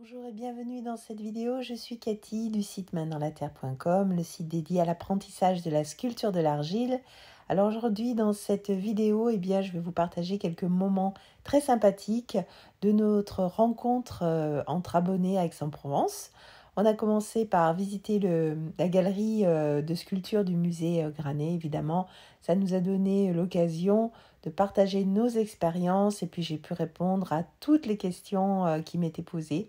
Bonjour et bienvenue dans cette vidéo, je suis Cathy du site maindansla-terre.com, le site dédié à l'apprentissage de la sculpture de l'argile. Alors aujourd'hui dans cette vidéo, je vais vous partager quelques moments très sympathiques de notre rencontre entre abonnés à Aix-en-Provence. On a commencé par visiter la galerie de sculpture du musée Granet, évidemment. Ça nous a donné l'occasion de partager nos expériences et puis j'ai pu répondre à toutes les questions qui m'étaient posées.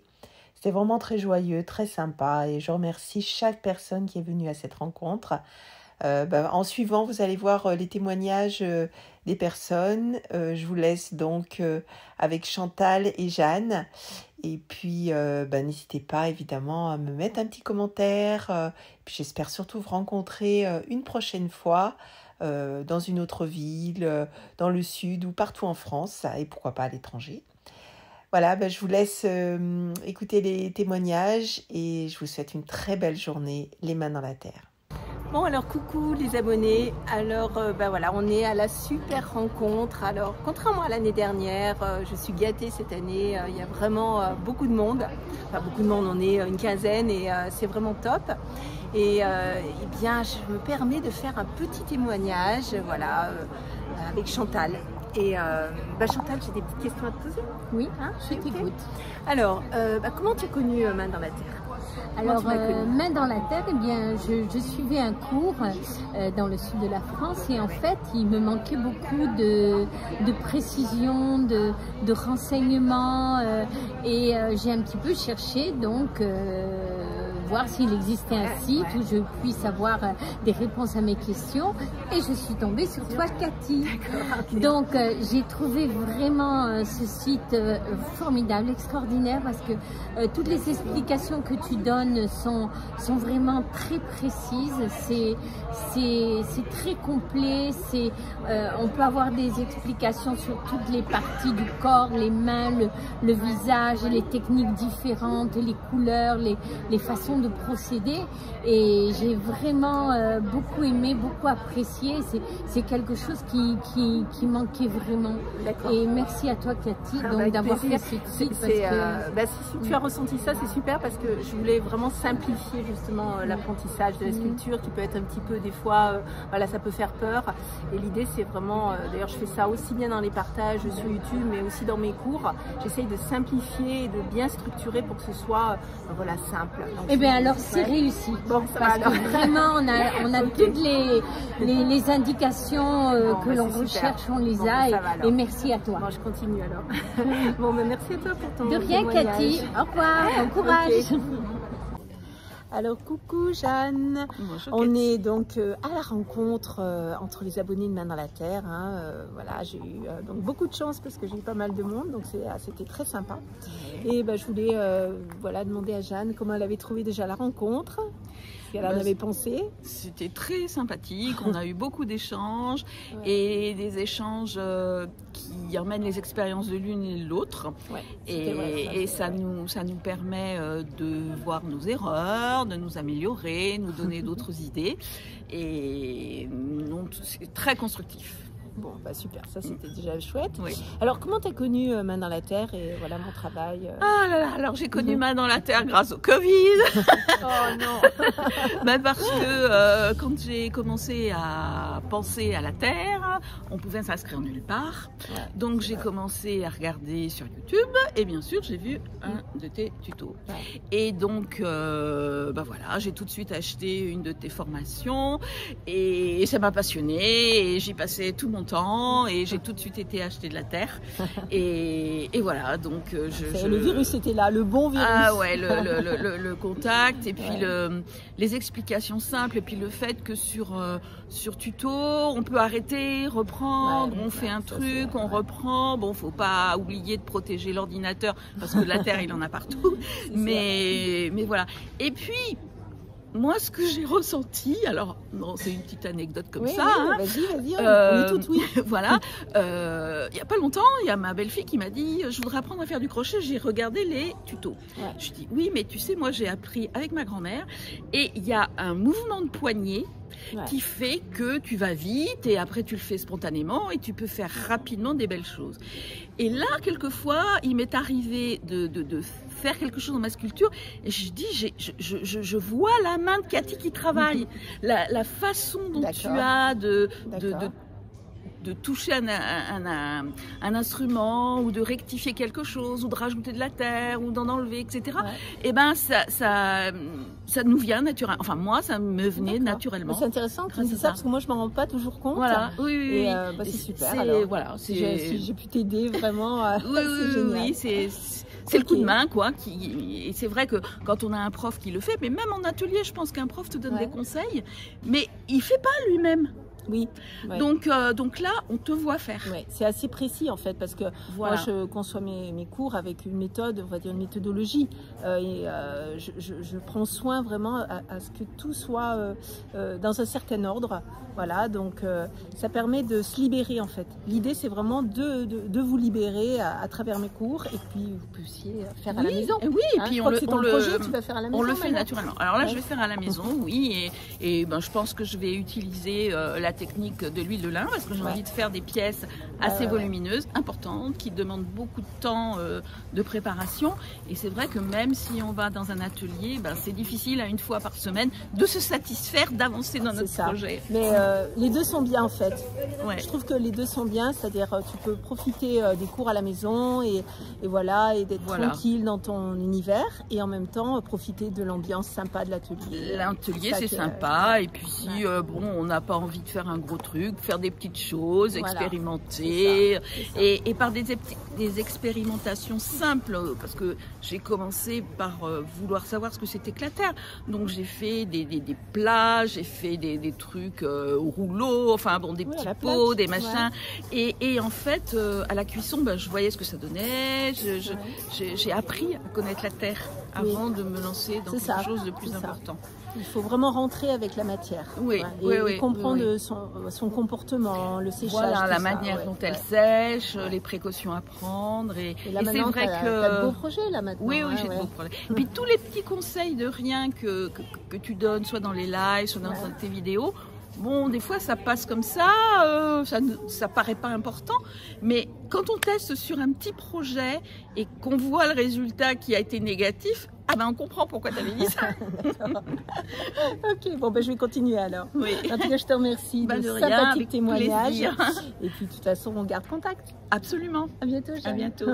C'était vraiment très joyeux, très sympa et je remercie chaque personne qui est venue à cette rencontre. En suivant, vous allez voir les témoignages des personnes. Je vous laisse donc avec Chantal et Jeanne. Et puis, n'hésitez pas évidemment à me mettre un petit commentaire. Puis j'espère surtout vous rencontrer une prochaine fois dans une autre ville, dans le sud ou partout en France et pourquoi pas à l'étranger. Voilà, je vous laisse écouter les témoignages et je vous souhaite une très belle journée, les mains dans la terre. Bon alors coucou les abonnés, alors voilà, on est à la super rencontre. Alors contrairement à l'année dernière, je suis gâtée cette année, il y a vraiment beaucoup de monde, enfin beaucoup de monde, on est une quinzaine et c'est vraiment top. Et je me permets de faire un petit témoignage, voilà, avec Chantal. Et Chantal, j'ai des petites questions à te poser. Oui, je t'écoute. Alors, comment tu as connu Main dans la Terre? Alors, Main dans la Terre, je suivais un cours dans le sud de la France et en fait, il me manquait beaucoup de précision, de renseignements et j'ai un petit peu cherché donc voir s'il existait un site où je puisse avoir des réponses à mes questions et je suis tombée sur toi Cathy. Okay. Donc j'ai trouvé vraiment ce site formidable, extraordinaire parce que toutes les explications que tu donnes sont vraiment très précises, c'est très complet, on peut avoir des explications sur toutes les parties du corps, les mains, le visage, les techniques différentes, les couleurs, les façons de procéder et j'ai vraiment beaucoup aimé, beaucoup apprécié. C'est quelque chose qui manquait vraiment. Et merci à toi Cathy d'avoir fait ce site. Si tu as ressenti ça, c'est super parce que je voulais vraiment simplifier justement l'apprentissage de la sculpture qui peut être un petit peu des fois, ça peut faire peur. Et l'idée c'est vraiment, d'ailleurs je fais ça aussi bien dans les partages sur YouTube mais aussi dans mes cours. J'essaye de simplifier et de bien structurer pour que ce soit simple. Donc, alors c'est réussi. Bon, ça parce va, que vraiment on a okay. toutes les indications que l'on recherche, on les a et merci à toi. Bon, je continue alors. Bon, merci à toi pour ton De rien témoignage. Cathy, au revoir, bon courage. Okay. Alors coucou Jeanne, bonjour, on est donc à la rencontre entre les abonnés de Main dans la Terre. Voilà, j'ai eu donc beaucoup de chance parce que j'ai eu pas mal de monde, donc c'était très sympa. Et je voulais demander à Jeanne comment elle avait trouvé déjà la rencontre, ce qu'elle en avait pensé. C'était très sympathique, on a eu beaucoup d'échanges et des échanges qui emmènent les expériences de l'une et de l'autre. Et ça nous permet de voir nos erreurs, de nous améliorer, nous donner d'autres idées et c'est très constructif. Bon, super, ça c'était déjà chouette. Oui. Alors, comment tu as connu Main dans la Terre et voilà mon travail Ah là là, alors j'ai connu Main dans la Terre grâce au Covid. Oh non. Parce que quand j'ai commencé à penser à la Terre, on pouvait s'inscrire nulle part. Donc j'ai commencé à regarder sur YouTube et bien sûr j'ai vu un de tes tutos. Et donc j'ai tout de suite acheté une de tes formations et ça m'a passionnée et j'y passais tout mon temps et j'ai tout de suite été acheter de la terre et voilà donc le virus était là, le bon virus. Ah ouais, le contact et puis les explications simples et puis le fait que sur tuto on peut arrêter, reprendre, on fait un truc, on reprend. Bon, faut pas oublier de protéger l'ordinateur parce que de la terre il en a partout, mais voilà. Et puis moi, ce que j'ai ressenti, alors c'est une petite anecdote comme ça. Vas-y, on est toutes oui. Voilà, il n'y a pas longtemps, il y a ma belle-fille qui m'a dit « Je voudrais apprendre à faire du crochet, j'ai regardé les tutos. » Je dis « Oui, mais tu sais, moi j'ai appris avec ma grand-mère et il y a un mouvement de poignet qui fait que tu vas vite et après tu le fais spontanément et tu peux faire rapidement des belles choses. » Et là, quelquefois, il m'est arrivé de faire quelque chose dans ma sculpture. Et je dis, je vois la main de Cathy qui travaille, la façon dont tu as de toucher un instrument ou de rectifier quelque chose ou de rajouter de la terre ou d'en enlever, etc. Et ben ça nous vient naturellement. Enfin moi ça me venait naturellement. C'est intéressant que tu me dises ça parce que moi je m'en rends pas toujours compte. Voilà, oui. Et c'est super. Alors, voilà, si j'ai pu t'aider vraiment, c'est génial. Oui, c'est le coup de main, quoi. Et c'est vrai que quand on a un prof qui le fait, mais même en atelier, je pense qu'un prof te donne des conseils, mais il fait pas lui-même. Oui. Donc là, on te voit faire. Ouais, c'est assez précis en fait parce que moi je conçois mes cours avec une méthode, on va dire une méthodologie. Je prends soin vraiment à ce que tout soit dans un certain ordre. Voilà, donc ça permet de se libérer en fait. L'idée c'est vraiment de vous libérer à travers mes cours et puis vous puissiez faire à la maison. Oui, et puis c'est ton projet, tu vas faire à la maison. On le fait naturellement. Alors là, je vais faire à la maison, oui, et ben, je pense que je vais utiliser la technique de l'huile de lin parce que j'ai envie de faire des pièces assez volumineuses, importantes, qui demandent beaucoup de temps de préparation. Et c'est vrai que même si on va dans un atelier, ben, c'est difficile à une fois par semaine de se satisfaire d'avancer dans notre projet. Mais les deux sont bien en fait. Je trouve que les deux sont bien, c'est-à-dire tu peux profiter des cours à la maison et voilà, et d'être tranquille dans ton univers et en même temps profiter de l'ambiance sympa de l'atelier. L'atelier c'est sympa et puis si bon, on n'a pas envie de faire un gros truc, faire des petites choses, expérimenter et par des expérimentations simples parce que j'ai commencé par vouloir savoir ce que c'était que la terre. Donc j'ai fait des plats, j'ai fait des trucs au rouleau, enfin bon, des petits pots, des machins. Et en fait, à la cuisson, ben, je voyais ce que ça donnait. J'ai appris à connaître la terre avant de me lancer dans quelque chose de plus important. Il faut vraiment rentrer avec la matière et comprendre son comportement, le séchage. Voilà, la manière dont elle sèche, les précautions à prendre. Et là, c'est vrai que tu as de beaux projets là maintenant. Oui, j'ai de beaux projets. Et puis tous les petits conseils de rien que tu donnes, soit dans les lives, soit dans tes vidéos, bon, des fois ça passe comme ça, ça paraît pas important, mais quand on teste sur un petit projet et qu'on voit le résultat qui a été négatif, ah ben on comprend pourquoi tu avais dit ça. Ok, bon ben je vais continuer alors. Oui. En tout cas, je te remercie de sympathiques témoignages. Et puis de toute façon, on garde contact. Absolument. À bientôt, Jeanne. À bientôt.